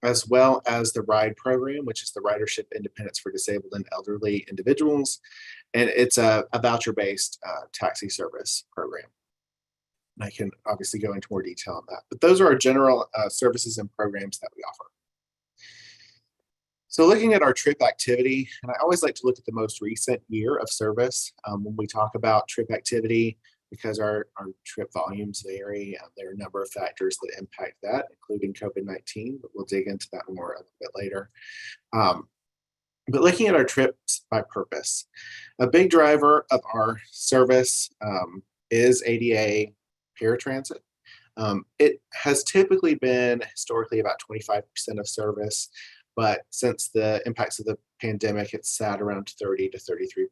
as well as the RIDE program, which is the Ridership Independence for Disabled and Elderly Individuals. And it's a voucher-based taxi service program. And I can obviously go into more detail on that. But those are our general services and programs that we offer. So looking at our trip activity, and I always like to look at the most recent year of service when we talk about trip activity, because our trip volumes vary. There are a number of factors that impact that, including COVID-19, but we'll dig into that more a little bit later. But looking at our trips by purpose, a big driver of our service is ADA paratransit. It has typically been historically about 25% of service, but since the impacts of the pandemic, it's sat around 30 to 33%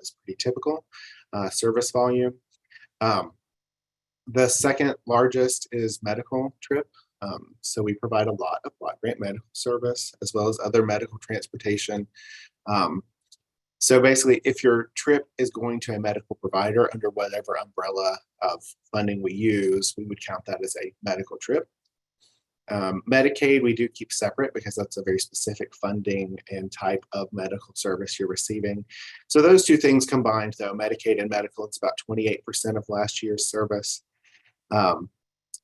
is pretty typical service volume. The second largest is medical trip. So we provide a lot of block grant medical service as well as other medical transportation. So basically, if your trip is going to a medical provider under whatever umbrella of funding we use, we would count that as a medical trip. Medicaid, we do keep separate because that's a very specific funding and type of medical service you're receiving. So those two things combined, though, Medicaid and medical, it's about 28% of last year's service.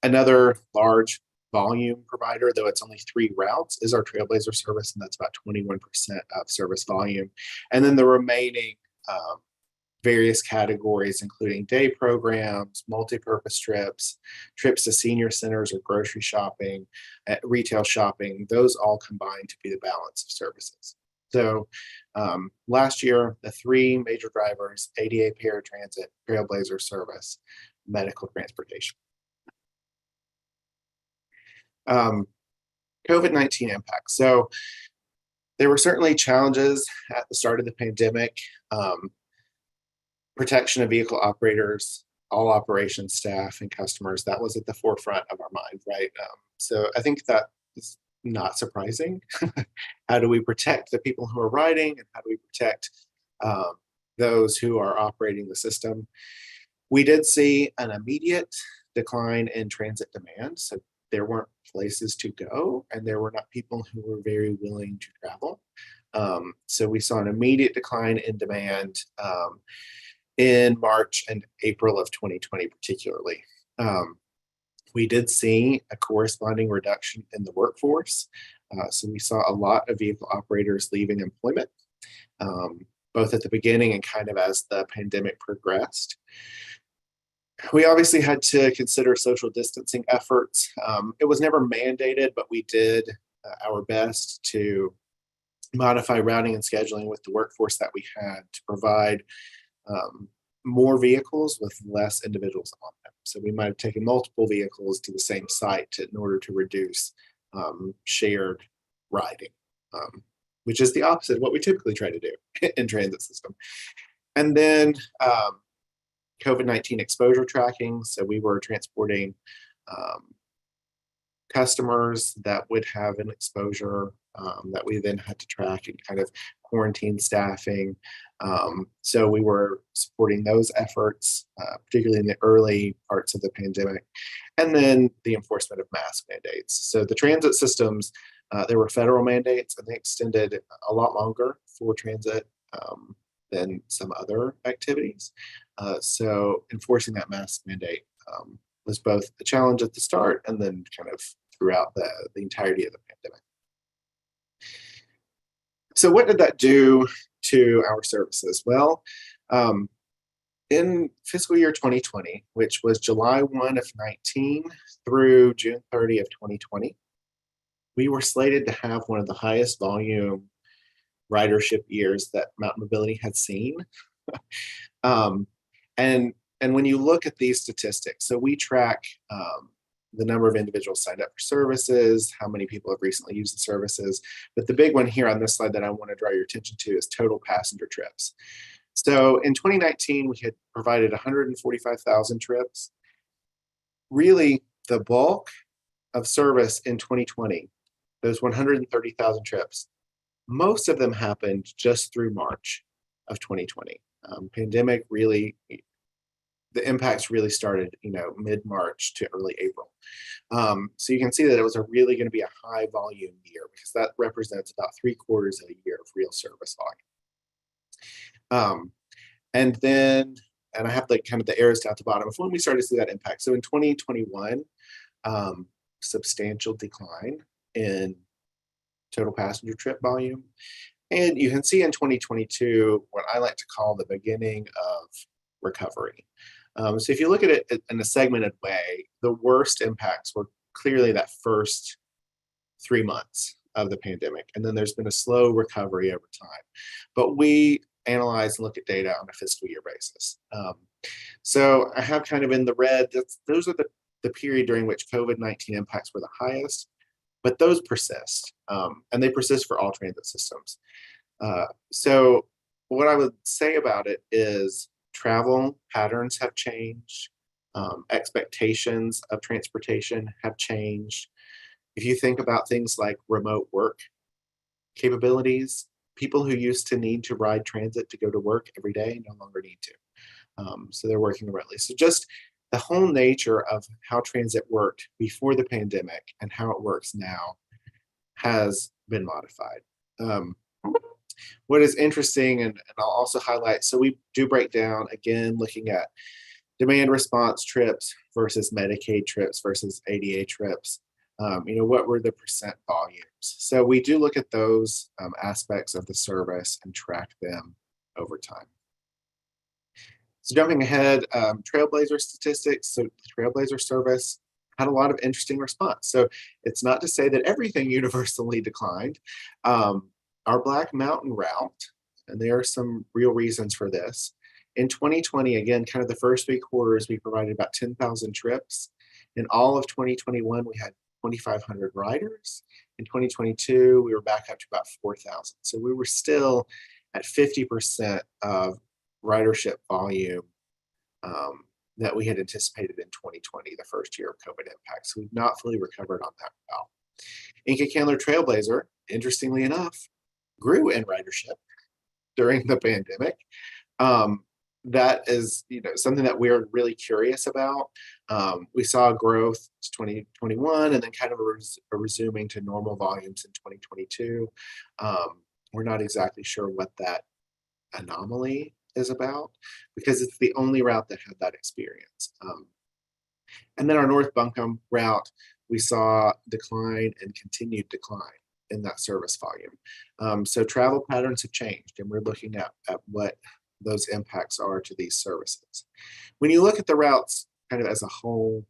Another large volume provider, though it's only 3 routes, is our Trailblazer service, and that's about 21% of service volume. And then the remaining various categories, including day programs, multi-purpose trips, trips to senior centers or grocery shopping, retail shopping, those all combine to be the balance of services. So last year, the 3 major drivers, ADA paratransit, Trailblazer service, medical transportation. COVID-19 impact. So there were certainly challenges at the start of the pandemic. Protection of vehicle operators, all operations staff and customers, that was at the forefront of our mind, right? So I think that is not surprising. How do we protect the people who are riding, and how do we protect those who are operating the system? We did see an immediate decline in transit demand. So there weren't places to go, and there were not people who were very willing to travel. So we saw an immediate decline in demand in March and April of 2020, particularly. We did see a corresponding reduction in the workforce. So we saw a lot of vehicle operators leaving employment, both at the beginning and kind of as the pandemic progressed. We obviously had to consider social distancing efforts. It was never mandated, but we did our best to modify routing and scheduling with the workforce that we had to provide more vehicles with less individuals on them. So we might have taken multiple vehicles to the same site in order to reduce shared riding, which is the opposite of what we typically try to do in transit system. And then COVID-19 exposure tracking. So we were transporting customers that would have an exposure that we then had to track and kind of quarantine staffing. So we were supporting those efforts, particularly in the early parts of the pandemic. And then the enforcement of mask mandates. So the transit systems, there were federal mandates, and they extended a lot longer for transit than some other activities. So enforcing that mask mandate was both a challenge at the start and then kind of throughout the entirety of the pandemic. So what did that do to our services? Well, in fiscal year 2020, which was July 1 of 19 through June 30 of 2020, we were slated to have one of the highest volume ridership years that Mountain Mobility had seen. And when you look at these statistics, so we track the number of individuals signed up for services, how many people have recently used the services. But the big one here on this slide that I want to draw your attention to is total passenger trips. So in 2019, we had provided 145,000 trips. Really, the bulk of service in 2020, those 130,000 trips, most of them happened just through March of 2020. Pandemic really the impacts really started, mid-March to early April. So you can see that it was really going to be a high volume year because that represents about 3/4 of a year of real service volume. And then, and I have kind of the arrows down at the bottom of when we started to see that impact. So in 2021, substantial decline in total passenger trip volume. And you can see in 2022 what I like to call the beginning of recovery. So if you look at it in a segmented way, the worst impacts were clearly that first 3 months of the pandemic. And then there's been a slow recovery over time. But we analyze and look at data on a fiscal year basis. So I have kind of in the red, those are the period during which COVID-19 impacts were the highest, but those persist, and they persist for all transit systems. So what I would say about it is travel patterns have changed. Expectations of transportation have changed. If you think about things like remote work capabilities, people who used to need to ride transit to go to work every day no longer need to. So they're working remotely. So just the whole nature of how transit worked before the pandemic and how it works now has been modified. What is interesting, and I'll also highlight, so we do break down, again, looking at demand response trips versus Medicaid trips versus ADA trips. What were the percent volumes? So we do look at those aspects of the service and track them over time. So jumping ahead, Trailblazer statistics. So the Trailblazer service had a lot of interesting response. So it's not to say that everything universally declined. Our Black Mountain route, and there are some real reasons for this. In 2020, again, kind of the first 3/4, we provided about 10,000 trips. In all of 2021, we had 2,500 riders. In 2022, we were back up to about 4,000. So we were still at 50% of ridership volume that we had anticipated in 2020, the first year of COVID impact. So we've not fully recovered on that route. Inca Candler Trailblazer, interestingly enough, grew in ridership during the pandemic. That is, something that we're really curious about. We saw growth in 2021 and then kind of a resuming to normal volumes in 2022. We're not exactly sure what that anomaly is about because it's the only route that had that experience. And then our North Buncombe route, we saw decline and continued decline in that service volume. So travel patterns have changed, and we're looking at what those impacts are to these services. When you look at the routes kind of as a whole,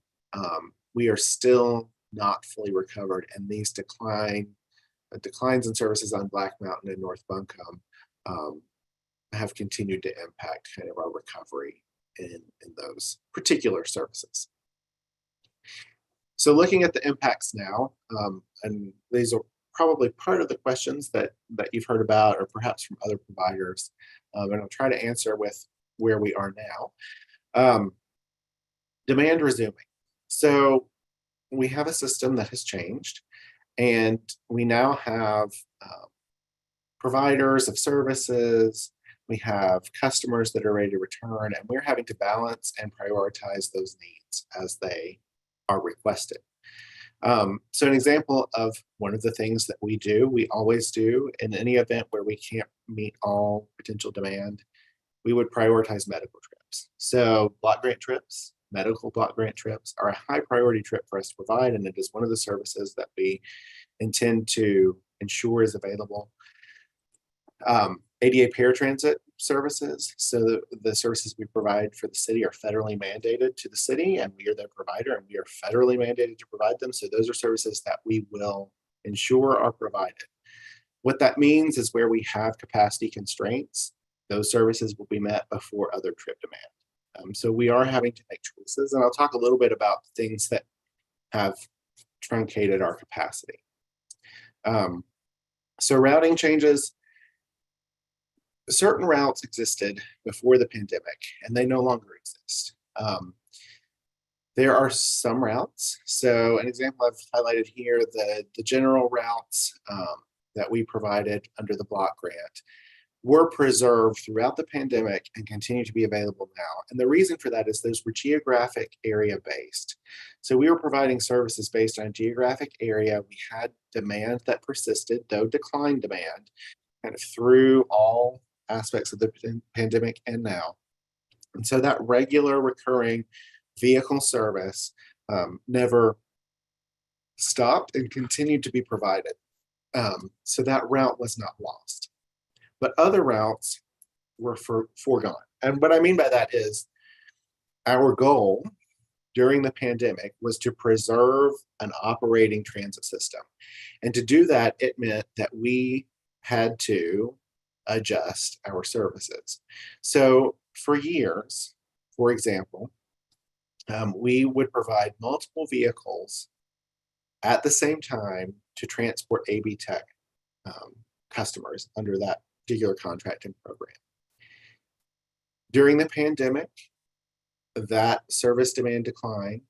we are still not fully recovered, and these declines in services on Black Mountain and North Buncombe have continued to impact kind of our recovery in those particular services. So looking at the impacts now, and these are probably part of the questions that you've heard about or perhaps from other providers, and I'll try to answer with where we are now. Demand resuming. So we have a system that has changed, and we now have providers of services, we have customers that are ready to return, and we're having to balance and prioritize those needs as they are requested. So an example of one of the things that we always do in any event where we can't meet all potential demand, we would prioritize medical trips. So block grant trips, medical block grant trips are a high priority trip for us to provide, and it is one of the services that we intend to ensure is available. ADA paratransit services. So the services we provide for the city are federally mandated to the city, and we are their provider, and we are federally mandated to provide them. So those are services that we will ensure are provided. What that means is where we have capacity constraints, those services will be met before other trip demand. So we are having to make choices, and I'll talk a little bit about things that have truncated our capacity. So routing changes. Certain routes existed before the pandemic, and they no longer exist. There are some routes. So an example I've highlighted here, the general routes that we provided under the block grant were preserved throughout the pandemic and continue to be available now. And the reason for that is those were geographic area based. So we were providing services based on a geographic area. We had demand that persisted, though declined demand, kind of through all aspects of the pandemic and now. And so that regular recurring vehicle service never stopped and continued to be provided. So that route was not lost. But other routes were foregone. And what I mean by that is our goal during the pandemic was to preserve an operating transit system. And to do that, it meant that we had to adjust our services. So for years, for example, we would provide multiple vehicles at the same time to transport AB Tech customers under that particular contracting program. During the pandemic, that service demand declined.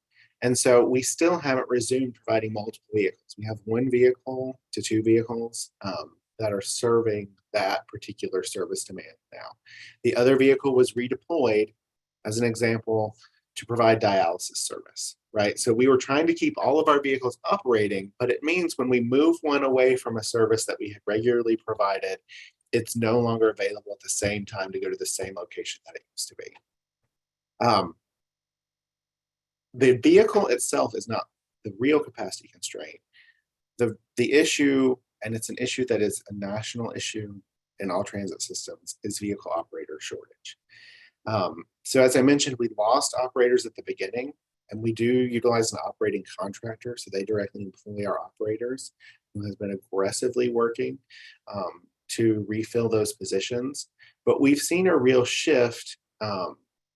And so we still haven't resumed providing multiple vehicles. We have one vehicle to two vehicles that are serving that particular service demand now. The other vehicle was redeployed, as an example, to provide dialysis service, right? So we were trying to keep all of our vehicles operating, but it means when we move one away from a service that we had regularly provided, it's no longer available at the same time to go to the same location that it used to be. The vehicle itself is not the real capacity constraint. The issue, and it's an issue that is a national issue in all transit systems, is vehicle operator shortage. So as I mentioned, we lost operators at the beginning, and we do utilize an operating contractor, so they directly employ our operators, who has been aggressively working to refill those positions. But we've seen a real shift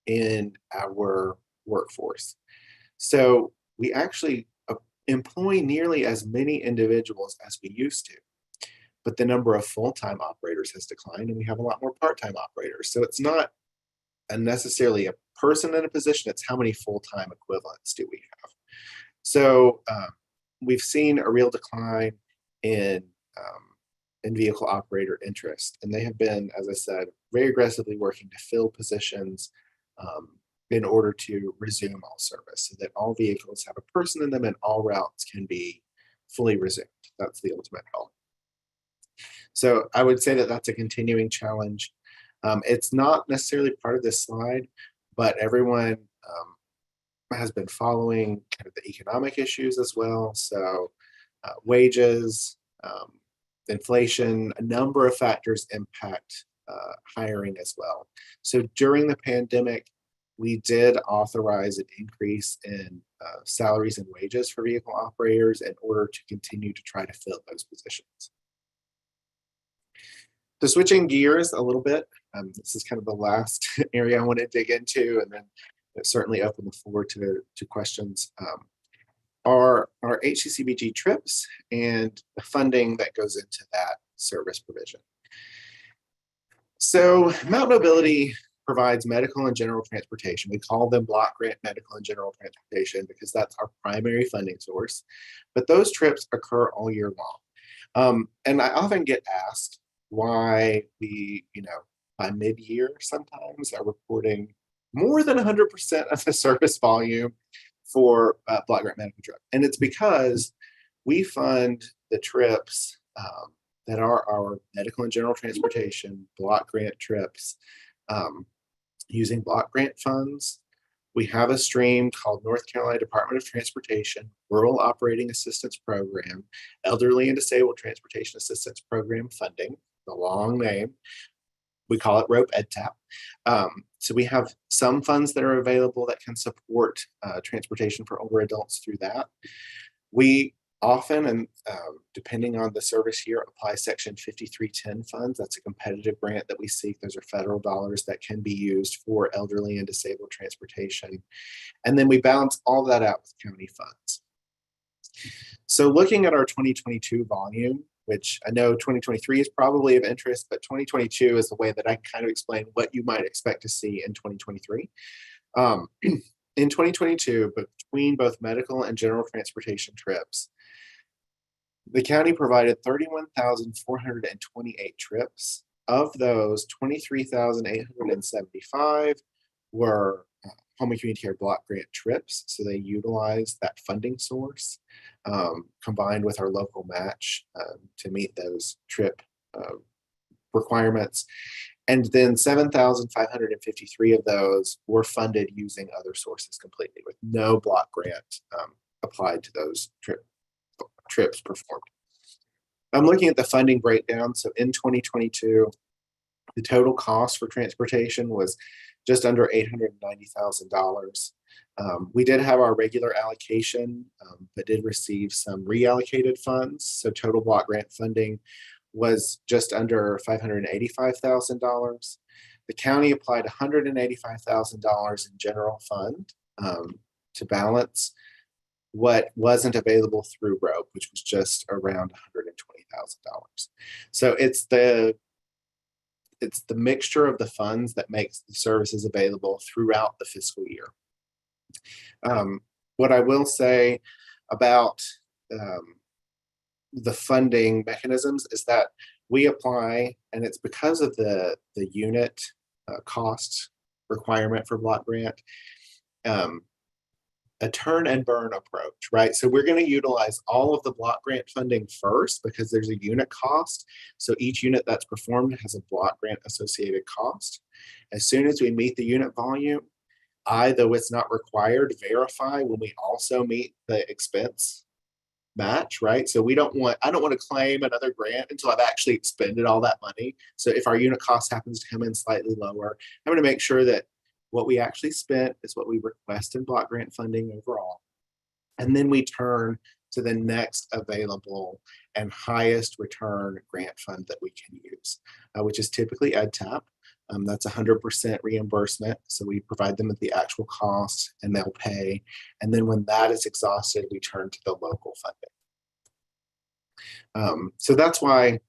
in our workforce. So we actually employ nearly as many individuals as we used to, but the number of full-time operators has declined, and we have a lot more part-time operators. So it's not necessarily a person in a position, it's how many full-time equivalents do we have. So we've seen a real decline in vehicle operator interest, and they have been, as I said, very aggressively working to fill positions in order to resume all service, so that all vehicles have a person in them and all routes can be fully resumed. That's the ultimate goal. So I would say that that's a continuing challenge. It's not necessarily part of this slide, but everyone has been following kind of the economic issues as well. So wages, inflation, a number of factors impact hiring as well. So during the pandemic, we did authorize an increase in salaries and wages for vehicle operators in order to continue to try to fill those positions. So switching gears a little bit, this is kind of the last area I want to dig into, and then certainly open the floor to questions. Are HCCBG trips and the funding that goes into that service provision. So Mount Mobility provides medical and general transportation. We call them block grant medical and general transportation because that's our primary funding source. But those trips occur all year long. And I often get asked why we, by mid-year sometimes are reporting more than 100% of the service volume for block grant medical trip. And it's because we fund the trips that are our medical and general transportation block grant trips using block grant funds. We have a stream called North Carolina Department of Transportation Rural Operating Assistance Program, Elderly and Disabled Transportation Assistance Program funding, the long name. We call it ROPE EdTap. So we have some funds that are available that can support transportation for older adults through that. We often, and depending on the service here, apply Section 5310 funds. That's a competitive grant that we seek. Those are federal dollars that can be used for elderly and disabled transportation. And then we balance all that out with county funds. So looking at our 2022 volume, which I know 2023 is probably of interest, but 2022 is the way that I kind of explain what you might expect to see in 2023. In 2022, between both medical and general transportation trips, the county provided 31,428 trips Of those, 23,875 were home and community care block grant trips. So they utilized that funding source combined with our local match to meet those trip requirements. And then 7,553 of those were funded using other sources completely, with no block grant applied to those trips performed. I'm looking at the funding breakdown. So in 2022, the total cost for transportation was just under $890,000. We did have our regular allocation, but did receive some reallocated funds. So total block grant funding was just under $585,000. The county applied $185,000 in general fund to balance what wasn't available through ROPE, which was just around $120,000. So it's the mixture of the funds that makes the services available throughout the fiscal year. What I will say about the funding mechanisms is that we apply, and it's because of the unit cost requirement for block grant, a turn and burn approach, right? So we're going to utilize all of the block grant funding first because there's a unit cost. So each unit that's performed has a block grant associated cost. As soon as we meet the unit volume, though it's not required, verify when we also meet the expense match, right? So I don't want to claim another grant until I've actually expended all that money. So if our unit cost happens to come in slightly lower, I'm going to make sure that what we actually spent is what we request in block grant funding overall. And then we turn to the next available and highest return grant fund that we can use, which is typically EdTap. That's 100% reimbursement. So we provide them at the actual cost and they'll pay. And then when that is exhausted, we turn to the local funding. So that's why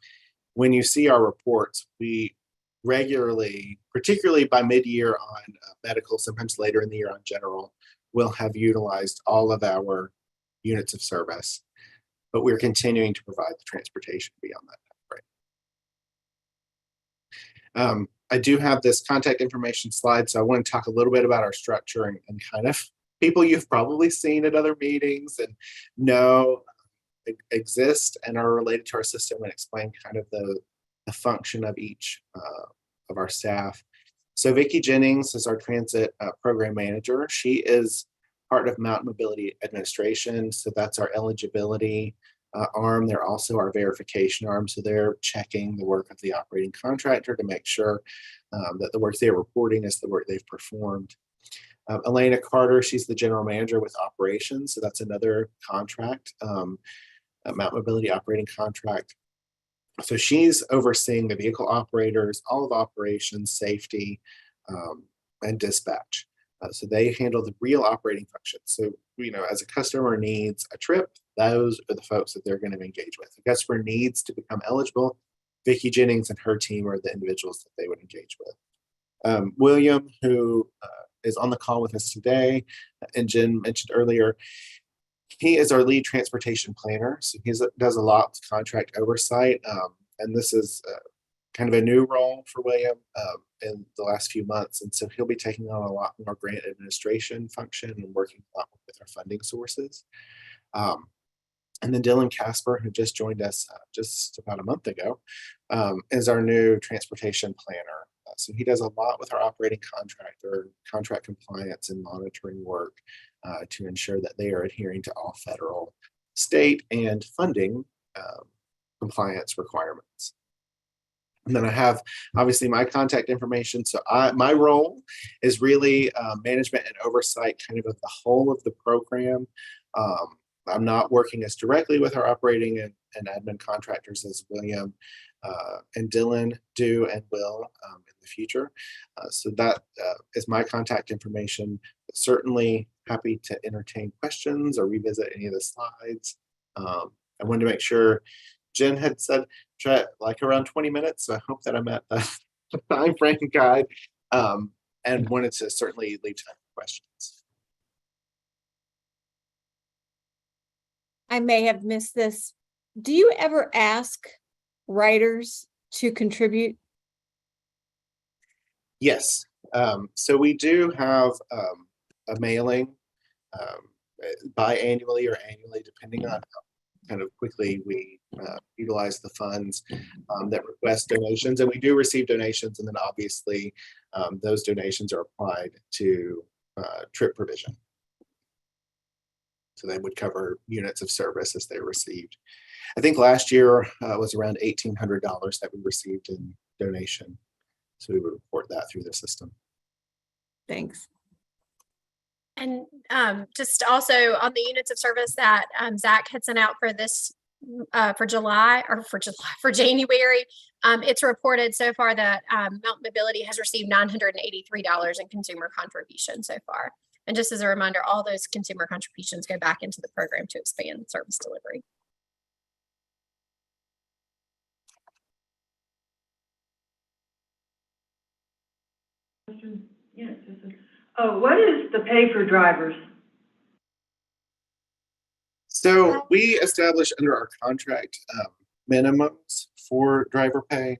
when you see our reports, we regularly, particularly by mid-year on medical, sometimes later in the year on general, will have utilized all of our units of service, but we're continuing to provide the transportation beyond that time frame. I do have this contact information slide, so I want to talk a little bit about our structure and kind of people you've probably seen at other meetings and know exist and are related to our system, and explain kind of the function of each of our staff. So Vicki Jennings is our transit program manager. She is part of Mountain Mobility Administration. So that's our eligibility arm. They're also our verification arm. So they're checking the work of the operating contractor to make sure that the work they're reporting is the work they've performed. Elena Carter, she's the general manager with operations. So that's another contract, a Mountain Mobility operating contract. So she's overseeing the vehicle operators, all of operations, safety, and dispatch. So they handle the real operating functions. So, as a customer needs a trip, those are the folks that they're going to engage with. If a customer needs to become eligible, Vicki Jennings and her team are the individuals that they would engage with. William, who is on the call with us today, and Jen mentioned earlier, he is our lead transportation planner. So he does a lot of contract oversight. And this is kind of a new role for William in the last few months. And so he'll be taking on a lot more grant administration function and working a lot with our funding sources. And then Dylan Casper, who just joined us just about a month ago, is our new transportation planner. So he does a lot with our operating contractor, contract compliance and monitoring work to ensure that they are adhering to all federal, state, and funding compliance requirements. And then I have obviously my contact information. So my role is really management and oversight kind of the whole of the program. I'm not working as directly with our operating and admin contractors as William and Dylan do and will in the future. So that is my contact information. Certainly happy to entertain questions or revisit any of the slides. I wanted to make sure Jen had said try like around 20 minutes. So I hope that I'm at the time frame guide and wanted to certainly leave time for questions. I may have missed this. Do you ever ask writers to contribute Yes. So we do have a mailing biannually or annually, depending on how kind of quickly we utilize the funds that request donations. And we do receive donations, and then obviously those donations are applied to trip provision. So they would cover units of service as they received. I think last year was around $1,800 that we received in donation. So we would report that through the system. Thanks. And just also on the units of service that Zach had sent out for this for January, it's reported so far that Mountain Mobility has received $983 in consumer contribution so far. And just as a reminder, all those consumer contributions go back into the program to expand service delivery. Yes. What is the pay for drivers? So we established under our contract minimums for driver pay.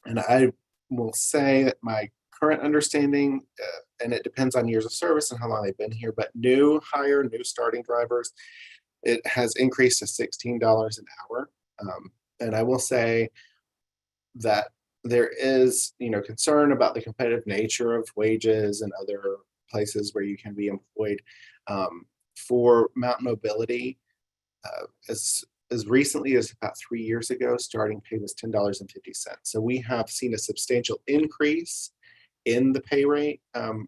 And I will say that my current understanding, and it depends on years of service and how long they've been here, but new starting drivers, it has increased to $16 an hour. And I will say that there is, concern about the competitive nature of wages and other places where you can be employed. For Mountain Mobility, as recently as about 3 years ago, starting pay was $10.50. So we have seen a substantial increase in the pay rate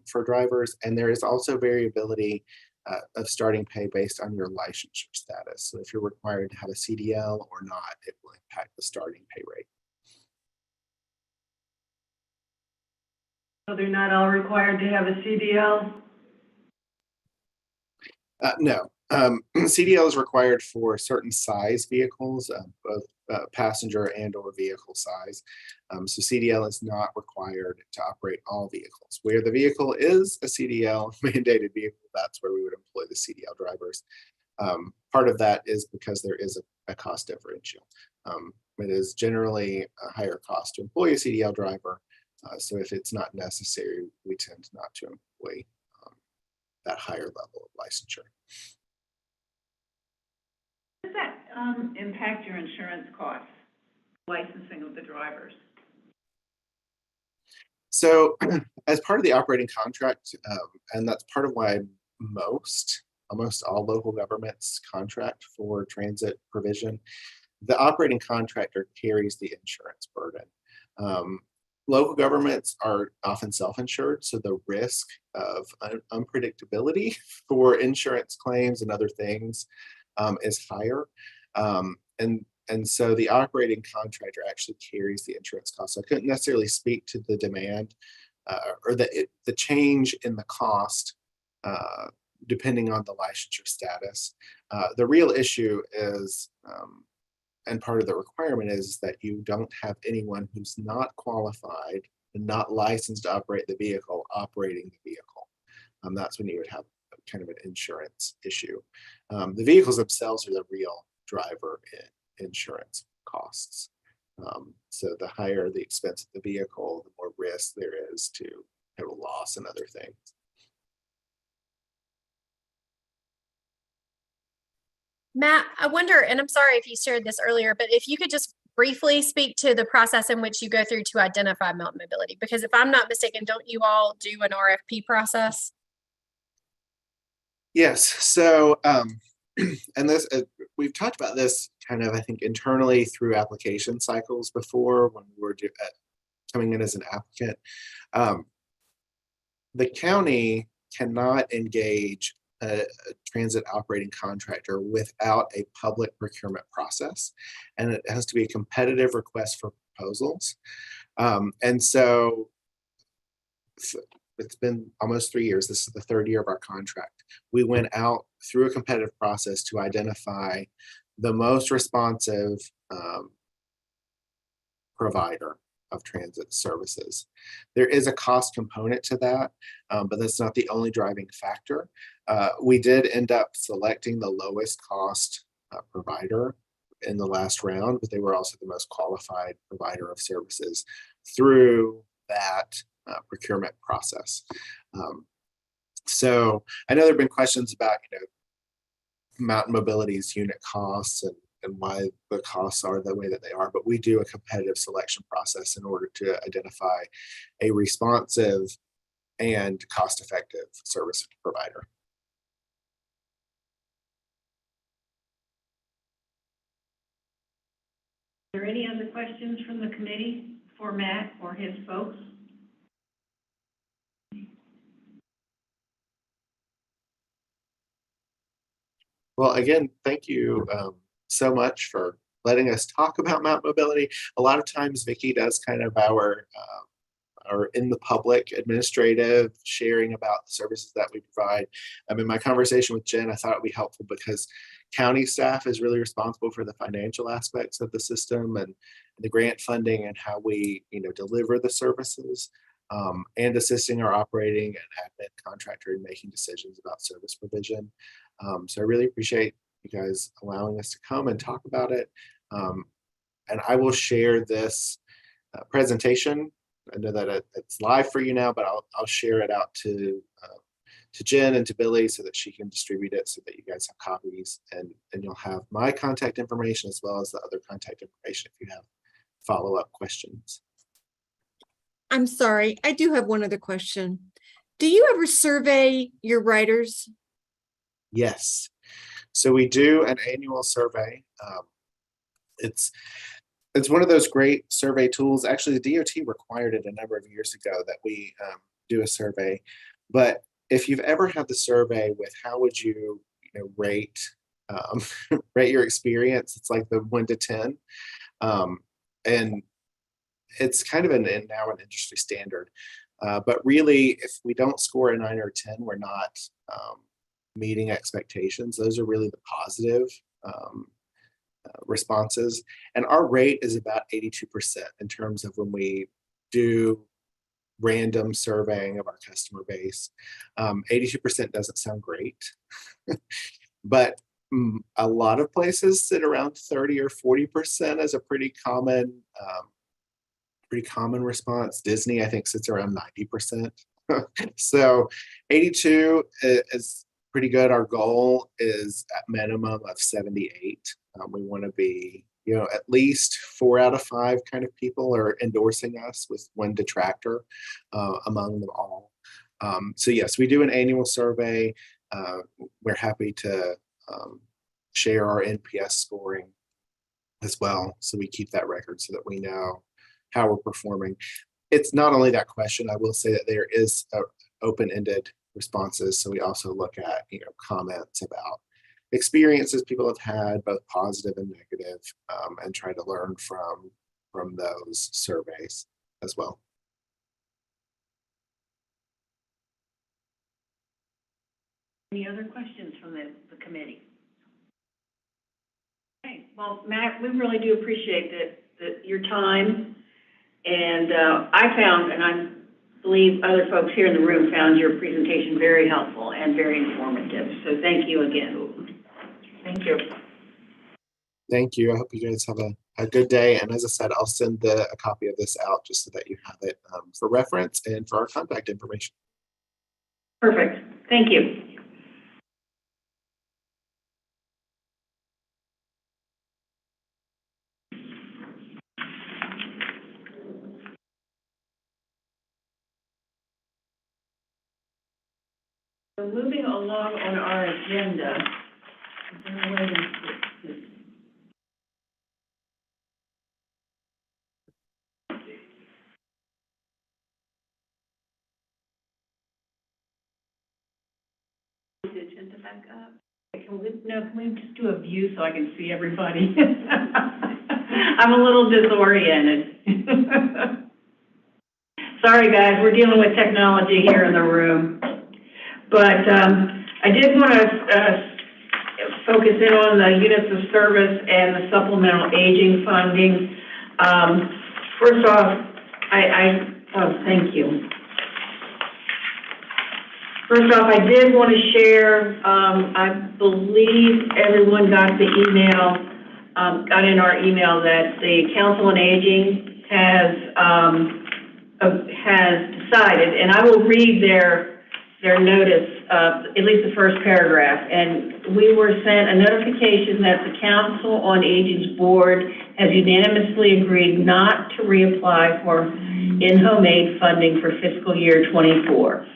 for drivers, and there is also variability of starting pay based on your licensure status. So if you're required to have a CDL or not, it will impact the starting pay rate. So they're not all required to have a CDL? No. CDL is required for certain size vehicles, both passenger and or vehicle size. So CDL is not required to operate all vehicles. Where the vehicle is a CDL mandated vehicle, that's where we would employ the CDL drivers. Part of that is because there is a cost differential. It is generally a higher cost to employ a CDL driver. So if it's not necessary, we tend not to employ that higher level of licensure. Does that impact your insurance costs, licensing of the drivers? So as part of the operating contract, and that's part of why almost all local governments contract for transit provision, the operating contractor carries the insurance burden. Local governments are often self-insured, so the risk of unpredictability for insurance claims and other things is higher. And so the operating contractor actually carries the insurance cost. So I couldn't necessarily speak to the demand or the change in the cost depending on the licensure status. The real issue is, and part of the requirement is that you don't have anyone who's not qualified and not licensed to operate the vehicle operating the vehicle. That's when you would have kind of an insurance issue. The vehicles themselves are the real driver in insurance costs. So the higher the expense of the vehicle, the more risk there is to total loss and other things. Matt, I wonder, and I'm sorry if you shared this earlier, but if you could just briefly speak to the process in which you go through to identify Mountain Mobility, because if I'm not mistaken, don't you all do an RFP process? Yes. So, and this we've talked about this kind of, I think, internally through application cycles before when we were coming in as an applicant. The county cannot engage a transit operating contractor without a public procurement process, and it has to be a competitive request for proposals. And so it's been almost 3 years. This is the third year of our contract. We went out through a competitive process to identify the most responsive provider of transit services. There is a cost component to that, but that's not the only driving factor. We did end up selecting the lowest cost provider in the last round, but they were also the most qualified provider of services through that procurement process. So I know there have been questions about, Mountain Mobility's unit costs and why the costs are the way that they are, but we do a competitive selection process in order to identify a responsive and cost-effective service provider. Are there any other questions from the committee for Matt or his folks? Well, again, thank you so much for letting us talk about Mountain Mobility. A lot of times Vicki does kind of our in the public administrative sharing about the services that we provide. In my conversation with Jen, I thought it would be helpful because county staff is really responsible for the financial aspects of the system and the grant funding and how we deliver the services, and assisting our operating and admin contractor in making decisions about service provision. So I really appreciate you guys allowing us to come and talk about it. And I will share this presentation. I know that it's live for you now, but I'll share it out to Jen and to Billy so that she can distribute it so that you guys have copies, and you'll have my contact information as well as the other contact information if you have follow-up questions. I'm sorry, I do have one other question. Do you ever survey your writers? Yes. So we do an annual survey. It's one of those great survey tools. Actually, the DOT required it a number of years ago that we do a survey. But if you've ever had the survey with how would you, rate rate your experience, it's like the 1 to 10, and it's kind of now an industry standard. But really, if we don't score a 9 or 10, we're not meeting expectations. Those are really the positive responses. And our rate is about 82% in terms of when we do random surveying of our customer base. 82% doesn't sound great, but a lot of places sit around 30 or 40% as a pretty common response. Disney, I think, sits around 90%. So 82 is pretty good. Our goal is at minimum of 78. We want to be, at least 4 out of 5 kind of people are endorsing us with 1 detractor among them all. So yes, we do an annual survey. We're happy to share our NPS scoring as well. So we keep that record so that we know how we're performing. It's not only that question. I will say that there is open-ended responses. So we also look at, comments about experiences people have had, both positive and negative, and try to learn from those surveys as well. Any other questions from the committee? Okay, well, Matt, we really do appreciate your time. And I found, and I believe other folks here in the room found your presentation very helpful and very informative. So thank you again. Thank you. Thank you. I hope you guys have a good day. And as I said, I'll send a copy of this out just so that you have it for reference and for our contact information. Perfect. Thank you. So moving along on our agenda, is there a way to the agenda back up? Can we just do a view so I can see everybody? I'm a little disoriented. Sorry guys, we're dealing with technology here in the room. But I did want to focus in on the units of service and the supplemental aging funding. First off, thank you. First off, I did want to share, I believe everyone got the email, got in our email that the Council on Aging has has decided, and I will read their notice, at least the first paragraph, and we were sent a notification that the Council on Aging's board has unanimously agreed not to reapply for in-home aid funding for fiscal year 24.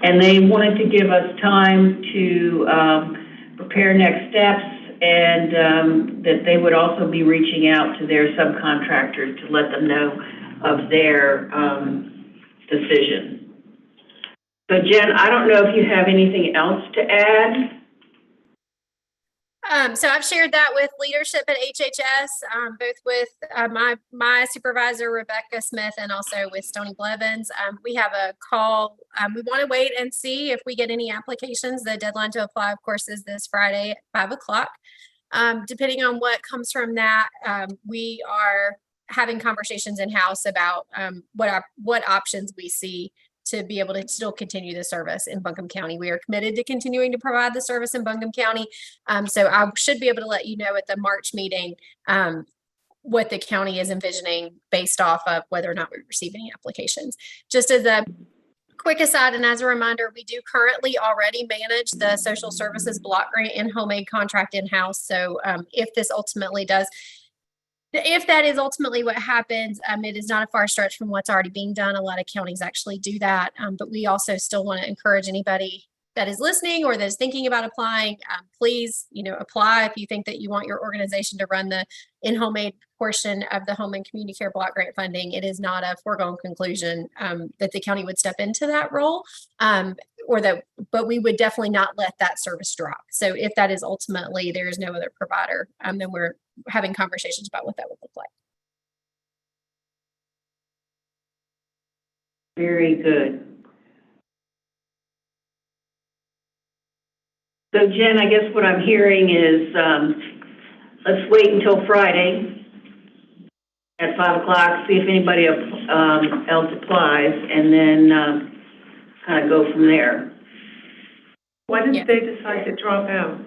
And they wanted to give us time to prepare next steps, and that they would also be reaching out to their subcontractors to let them know of their decision. So Jen, I don't know if you have anything else to add. So I've shared that with leadership at HHS, both with my supervisor, Rebecca Smith, and also with Stony Blevins. We have a call. We want to wait and see if we get any applications. The deadline to apply, of course, is this Friday at 5 o'clock. Depending on what comes from that, we are having conversations in-house about what options we see to be able to still continue the service in Buncombe County. We are committed to continuing to provide the service in Buncombe County. So I should be able to let you know at the March meeting what the county is envisioning based off of whether or not we receive any applications. Just as a quick aside, and as a reminder, we do currently already manage the social services block grant and home aid contract in-house. So if that is ultimately what happens, it is not a far stretch from what's already being done. A lot of counties actually do that, but we also still want to encourage anybody that is listening or that is thinking about applying, please, apply if you think that you want your organization to run the in-home aid portion of the home and community care block grant funding. It is not a foregone conclusion that the county would step into that role, but we would definitely not let that service drop. So if that is ultimately there is no other provider, then we're having conversations about what that would look like. Very good. So Jen, I guess what I'm hearing is let's wait until Friday at 5 o'clock, see if anybody else applies, and then kind of go from there. Why did they decide to drop out?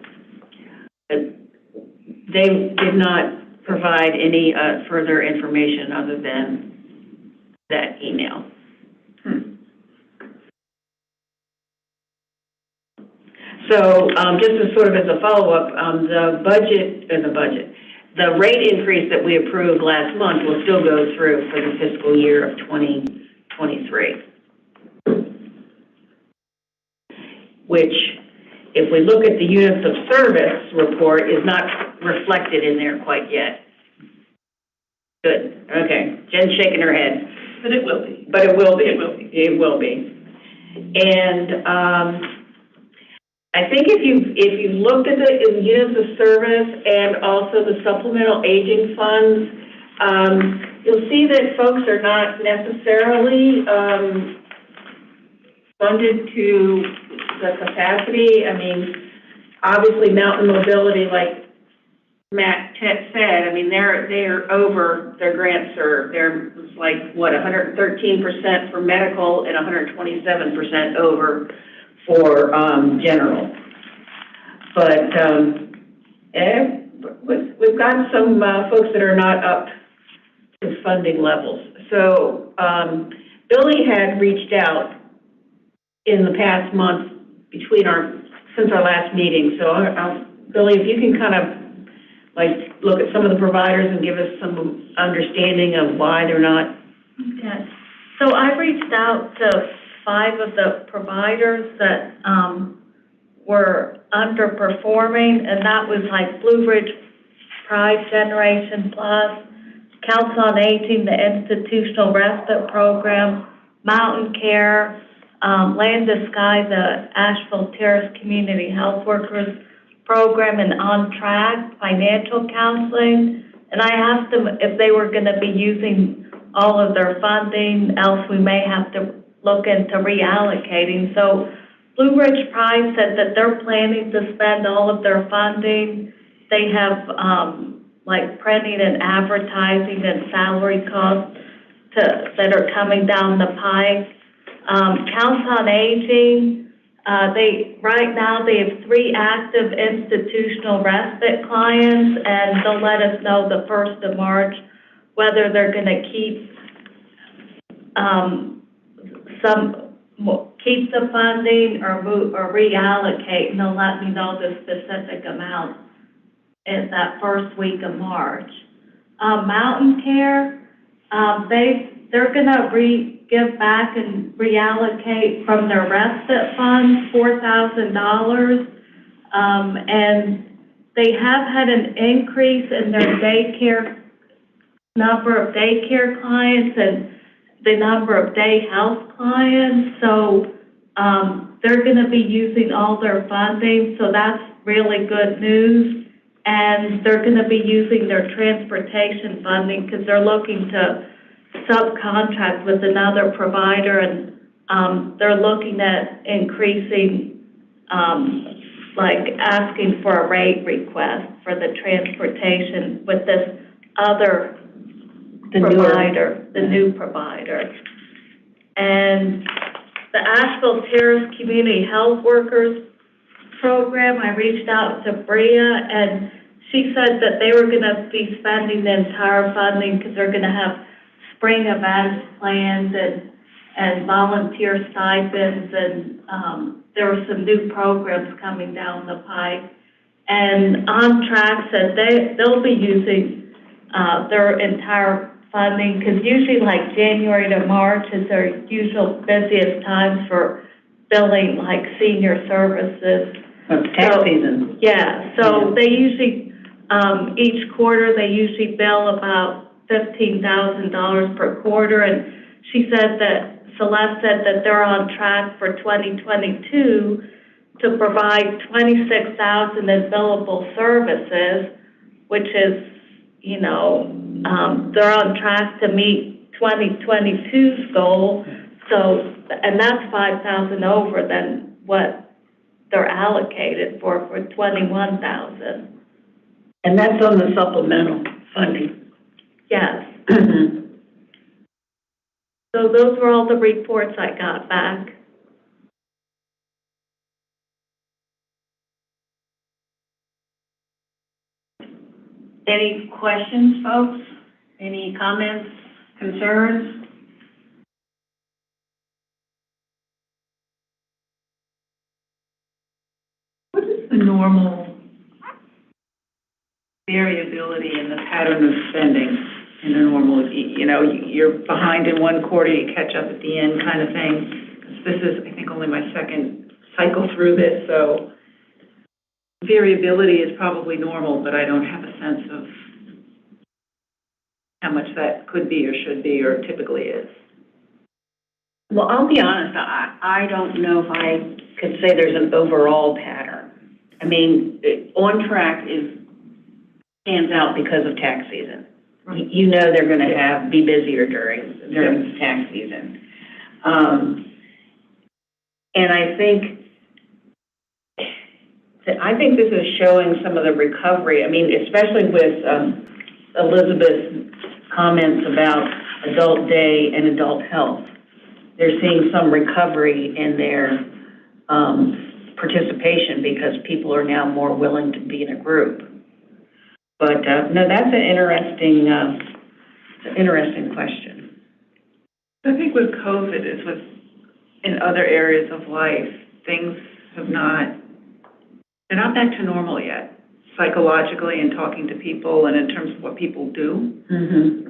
They did not provide any further information other than that email. So just as sort of as a follow-up, the rate increase that we approved last month will still go through for the fiscal year of 2023. Which, if we look at the units of service report, is not reflected in there quite yet. Good, okay. Jen's shaking her head. But it will be. But it will be. It will be. It will be. And I think if you looked at the units of service and also the supplemental aging funds, you'll see that folks are not necessarily funded to the capacity. I mean, obviously Mountain Mobility, like Matt said, I mean, they're over their grant serve. They're like, what, 113% for medical and 127% over for general. But we've got some folks that are not up to funding levels. So Billy had reached out in the past month since our last meeting. So Billy, if you can kind of look at some of the providers and give us some understanding of why they're not. Okay. So I reached out to 5 of the providers that were underperforming, and that was like Blue Ridge Pride Generation Plus, Council on Aging, the Institutional Respite Program, Mountain Care, Land to Sky, the Asheville Terrace Community Health Workers Program, and On Track Financial Counseling. And I asked them if they were going to be using all of their funding, else we may have to look into reallocating. So Blue Ridge Pride said that they're planning to spend all of their funding. They have printing and advertising and salary costs that are coming down the pike. Council on Aging, right now they have 3 active institutional respite clients, and they'll let us know the 1st of March whether they're going to keep keep the funding or move or reallocate, and they'll let me know the specific amount in that first week of March. Mountain Care, they're gonna give back and reallocate from their respite funds $4,000, and they have had an increase in their number of daycare clients and the number of day health clients. So they're going to be using all their funding, so that's really good news. And they're going to be using their transportation funding because they're looking to subcontract with another provider, and they're looking at increasing, like asking for a rate request for the transportation with this other provider, the new provider. And the Asheville Terrace Community Health Workers Program, I reached out to Bria, and she said that they were going to be spending the entire funding because they're going to have spring events planned and volunteer stipends, and there were some new programs coming down the pike. And On Track said they'll be using their entire funding, because usually like January to March is their usual busiest times for billing like senior services. Tax season. Yeah, so they usually, each quarter, they usually bill about $15,000 per quarter, and Celeste said that they're on track for 2022 to provide $26,000 in billable services, which is, they're on track to meet 2022's goal. So, and that's $5,000 over than what they're allocated for 21,000. And that's on the supplemental funding. Yes. So those were all the reports I got back. Any questions, folks? Any comments, concerns? What is the normal variability in the pattern of spending in a normal, you're behind in one quarter, you catch up at the end kind of thing? 'Cause this is, I think, only my second cycle through this, so variability is probably normal, but I don't have a sense of how much that could be or should be or typically is. Well, I'll be honest, I don't know if I could say there's an overall pattern. I mean, On Track stands out because of tax season. Right. You know they're going to be busier during tax season. And I think this is showing some of the recovery. I mean, especially with Elizabeth's comments about adult day and adult health. They're seeing some recovery in their participation because people are now more willing to be in a group. But no, that's an interesting question. I think with COVID, as with in other areas of life, things they're not back to normal yet, psychologically and talking to people and in terms of what people do. Mm-hmm.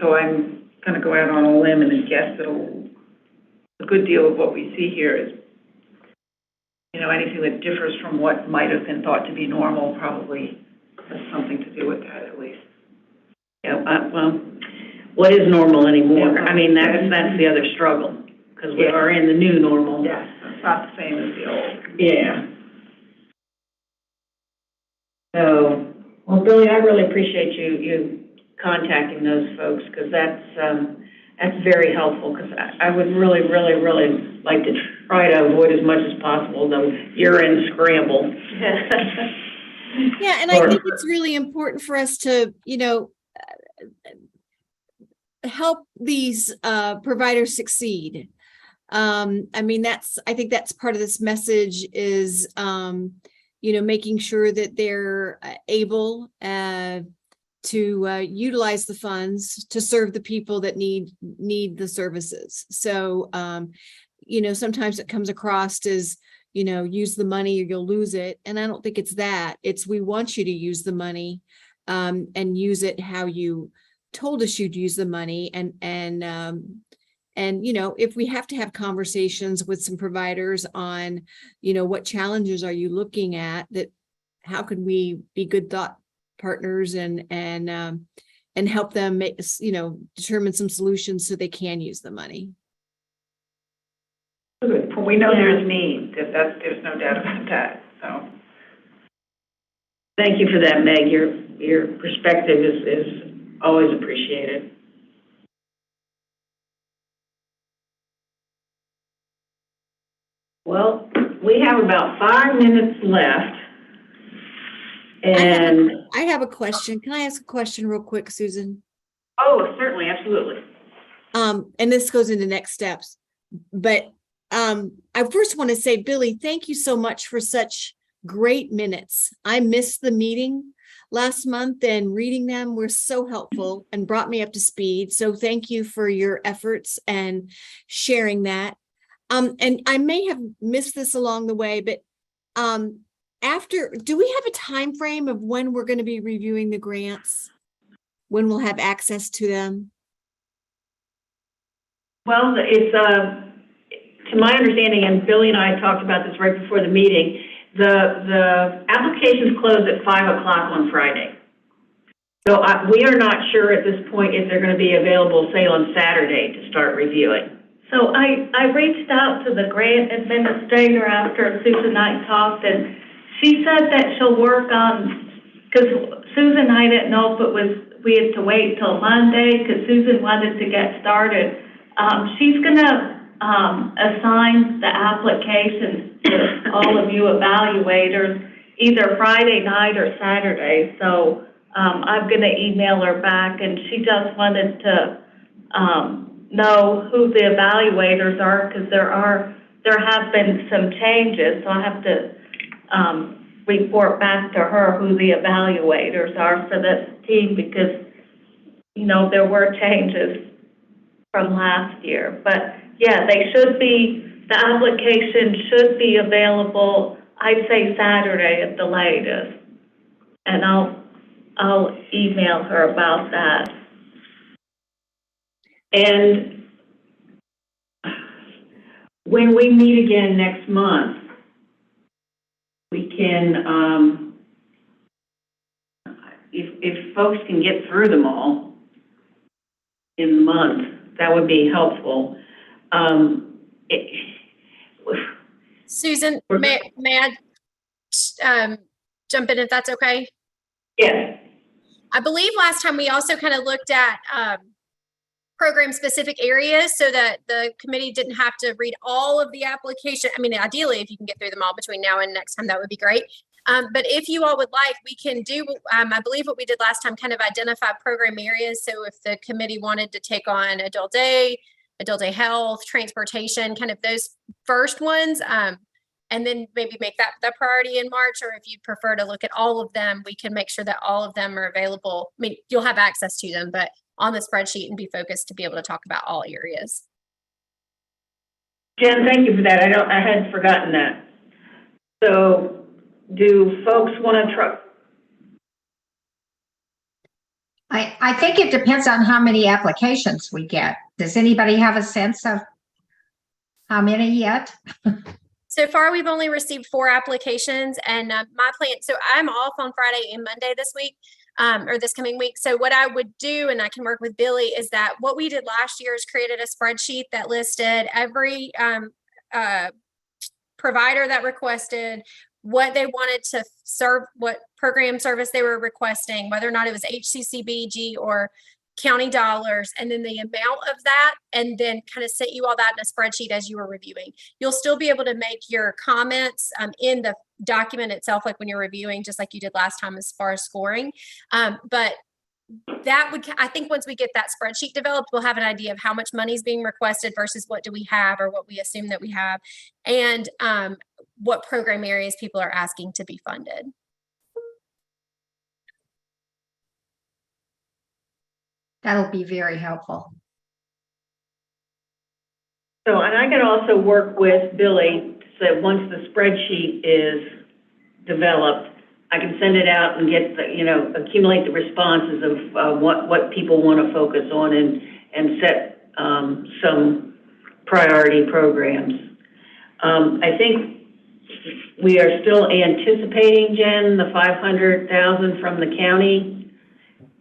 So I'm going to go out on a limb and guess that a good deal of what we see here is, anything that differs from what might have been thought to be normal probably has something to do with that, at least. Yeah, well, what is normal anymore? Yeah. I mean, that's the other struggle, because we are in the new normal. Yes, it's not the same as the old. Yeah. So, well, Billy, I really appreciate you contacting those folks, because that's very helpful, because I would really, really, really like to try to avoid as much as possible the year-end scramble. Yeah, and I think it's really important for us to, help these providers succeed. I think that's part of this message is, making sure that they're able utilize the funds to serve the people that need the services. So, sometimes it comes across as, use the money or you'll lose it. And I don't think it's that. It's we want you to use the money and use it how you told us you'd use the money. And if we have to have conversations with some providers on, what challenges are you looking at, that how can we be good thought partners and help them make, determine some solutions so they can use the money. Good. Well, we know there's need, there's no doubt about that, so. Thank you for that, Meg. Your perspective is always appreciated. Well, we have about 5 minutes left. And I have a question. Can I ask a question real quick, Susan? oh, certainly, absolutely. And this goes into next steps, but I first want to say, Billy, thank you so much for such great minutes. I missed the meeting last month, and reading them were so helpful and brought me up to speed. So thank you for your efforts and sharing that. And I may have missed this along the way, but do we have a time frame of when we're going to be reviewing the grants? When we'll have access to them? well, it's to my understanding, and Billy and I talked about this right before the meeting, the applications close at 5 o'clock on Friday. So we are not sure at this point if they're going to be available, say, on Saturday to start reviewing. So I reached out to the grant administrator after Susan and I talked, and she said that she'll work on, because Susan and I didn't know if we had to wait till Monday, because Susan wanted to get started. She's going to assign the applications to all of you evaluators either Friday night or Saturday. So I'm going to email her back, and she just wanted to know who the evaluators are, because there have been some changes. So I have to report back to her who the evaluators are for this team, because there were changes from last year. But yeah, the application should be available, I'd say Saturday at the latest. And I'll email her about that. And when we meet again next month, we can, if folks can get through them all in the month, that would be helpful. Susan, may I jump in if that's okay? Yes. I believe last time we also kind of looked at program specific areas so that the committee didn't have to read all of the application. I mean, ideally, if you can get through them all between now and next time, that would be great. But if you all would like, we can do, I believe what we did last time, kind of identify program areas. So if the committee wanted to take on adult day health, transportation, kind of those first ones, and then maybe make that the priority in March, or if you prefer to look at all of them, we can make sure that all of them are available. I mean, you'll have access to them, but on the spreadsheet, and be focused to be able to talk about all areas. Jen, thank you for that. I had forgotten that. So do folks want to try? I think it depends on how many applications we get. Does anybody have a sense of how many yet? So far, we've only received 4 applications, and my plan, so I'm off on Friday and Monday this week, or this coming week. So what I would do, and I can work with Billy, is that what we did last year is created a spreadsheet that listed every provider that requested, what they wanted to serve, what program service they were requesting, whether or not it was HCCBG or county dollars, and then the amount of that, and then kind of set you all that in a spreadsheet as you were reviewing. You'll still be able to make your comments in the document itself, like when you're reviewing, just like you did last time as far as scoring. But that would, I think once we get that spreadsheet developed, we'll have an idea of how much money is being requested versus what do we have or what we assume that we have, and what program areas people are asking to be funded. That'll be very helpful. So, and I can also work with Billy, so once the spreadsheet is developed, I can send it out and get the, accumulate the responses of what people want to focus on and set some priority programs. I think we are still anticipating, Jen, the 500,000 from the county,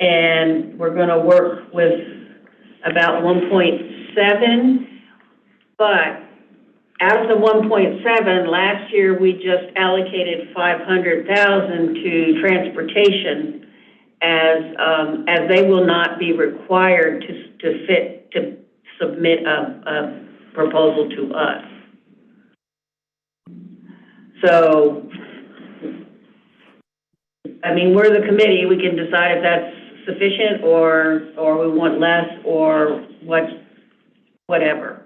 and we're going to work with about 1.7. But out of the 1.7, last year we just allocated 500,000 to transportation, as they will not be required to submit a proposal to us. So, I mean, we're the committee. We can decide if that's sufficient or we want less or whatever.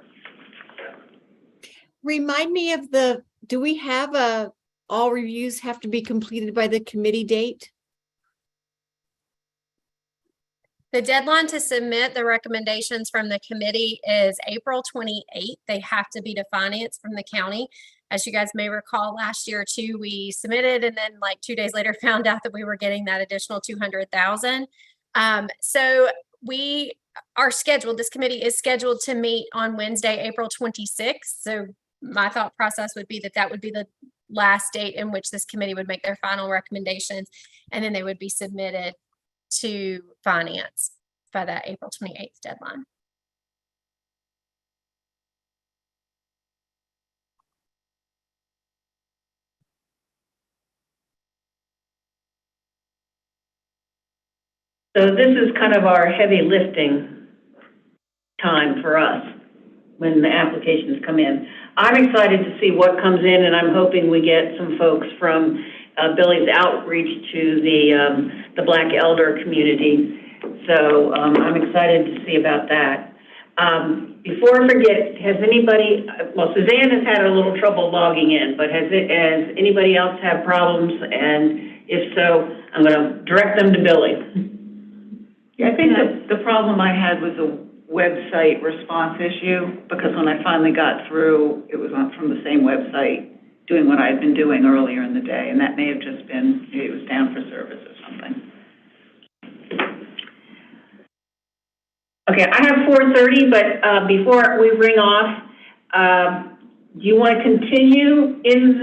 Remind me of do we have all reviews have to be completed by the committee date? The deadline to submit the recommendations from the committee is April 28th. They have to be to finance from the county. As you guys may recall, last year too, we submitted and then like 2 days later found out that we were getting that additional 200,000. So we are scheduled, this committee is scheduled to meet on Wednesday, April 26th. So my thought process would be that would be the last date in which this committee would make their final recommendations, and then they would be submitted to finance by that April 28th deadline. So this is kind of our heavy lifting time for us when the applications come in. I'm excited to see what comes in, and I'm hoping we get some folks from Billy's outreach to the Black Elder community. So I'm excited to see about that. Before I forget, has anybody, well, Suzanne has had a little trouble logging in, but has anybody else had problems? And if so, I'm going to direct them to Billy. Yeah, I think the problem I had was a website response issue, because when I finally got through, it was from the same website doing what I had been doing earlier in the day, and that may have just been, maybe it was down for service or something. Okay, I have 4:30, but before we ring off, do you want to continue in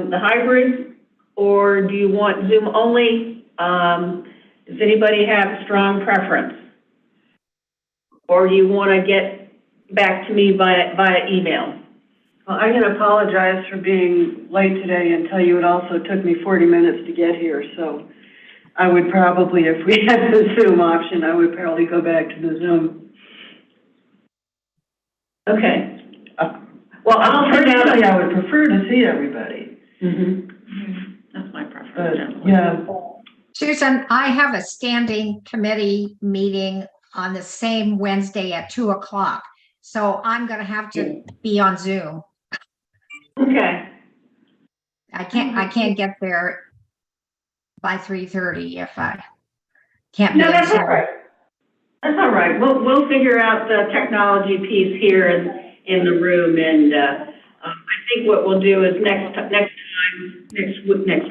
the hybrid, or do you want Zoom only? Does anybody have a strong preference? Or do you want to get back to me via email? Well, I can apologize for being late today and tell you it also took me 40 minutes to get here. So I would probably, if we had the Zoom option, I would probably go back to the Zoom. Okay. Well, I'll turn Personally, out. I would prefer to see everybody. That's my preference. But, yeah. Susan, I have a standing committee meeting on the same Wednesday at 2:00. So I'm going to have to be on Zoom. Okay. I can't get there by 3:30 if I can't be No, on that's Zoom. all right. That's all right. We'll figure out the technology piece here in the room, and I think what we'll do is next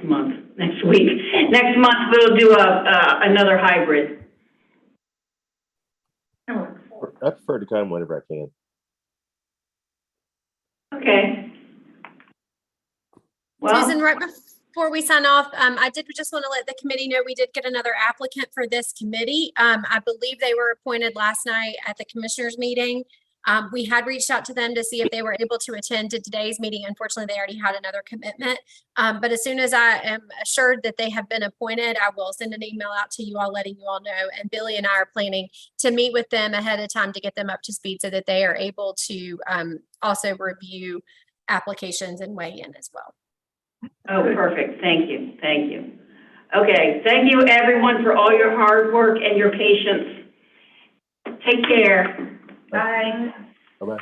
month we'll do another hybrid. I prefer to come whenever I can. Okay. Well, Susan, right before we sign off, I did just want to let the committee know we did get another applicant for this committee. I believe they were appointed last night at the commissioners meeting. We had reached out to them to see if they were able to attend to today's meeting. Unfortunately, they already had another commitment. But as soon as I am assured that they have been appointed, I will send an email out to you all, letting you all know. And Billy and I are planning to meet with them ahead of time to get them up to speed so that they are able to also review applications and weigh in as well. oh, perfect. Thank you. Thank you. Okay. Thank you, everyone, for all your hard work and your patience. Take care. Bye. Bye-bye.